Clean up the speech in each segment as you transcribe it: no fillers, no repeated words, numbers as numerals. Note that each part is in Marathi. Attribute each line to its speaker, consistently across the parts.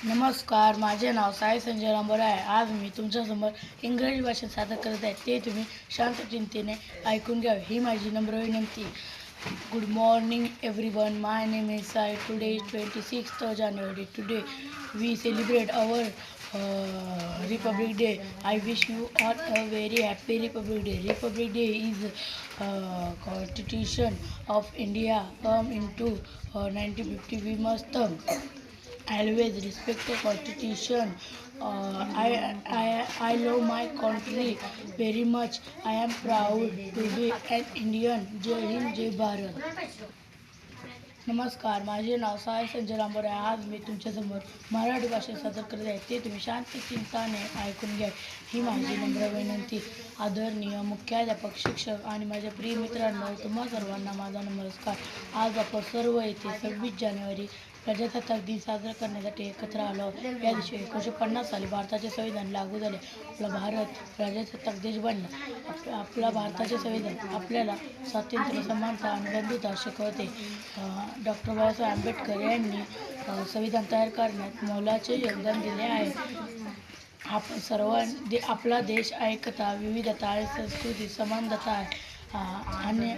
Speaker 1: नमस्कार, माझे नाव साई संजय रामबोरे आहे. आज मी तुमच्यासमोर इंग्रजी भाषेत सादर करत आहे. ते तुम्ही शांत चिंतेने ऐकून घ्यावे ही माझी नम्र विनंती. Good morning everyone. My name is Sai. Today is 26th January. Today we celebrate our Republic Day. I wish you all a very happy Republic Day. Republic Day is Constitution of India come into 1950. We must always respect the constitution. I love my country very much. I am proud to be an Indian. जय हिंद, जय भारत. नमस्कार, माझे नाव साई संजय रामबोरे आहे. आज मी तुमच्यासमोर मराठी भाषेत सादर करत आहे. ते तुम्ही शांत चिंताने ऐकून घ्या ही माझी नम्र विनंती. आदरणीय मुख्याध्यापक, शिक्षक आणि माझ्या प्रिय मित्रांनो, तुम्हा सर्वांना माझा नमस्कार. आज आपण सर्व येथे 26 जानेवारी प्रजासत्ताक दिन साजरा करण्यासाठी एकत्र आलो आहोत. या दिवशी 1950 साली भारताचे संविधान लागू झाले. आपला भारत प्रजासत्ताक देश बनला. आपला भारताचे संविधान आपल्याला स्वातंत्र्य, समानता आणि बंधुता शिकवते. डॉक्टर बाबासाहेब आंबेडकर यांनी संविधान तयार करण्यात मोलाचे योगदान दिले आहे. आपला देश ऐकता, विविधता आणि संस्कृती समानता आहे आणि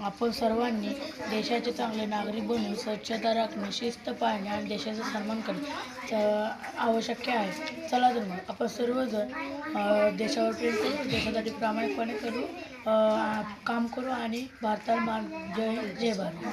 Speaker 1: आपण सर्वांनी देशाचे चांगले नागरिक बनून स्वच्छता राखणे, शिस्त पाळणे आणि देशाचा सन्मान करणे आवश्यक आहे. चला तर मग आपण सर्वजण देशावर प्रेम करू, देशासाठी प्रामाणिकपणे काम करू आणि भारताला मान. जय हिंद, जय भारत.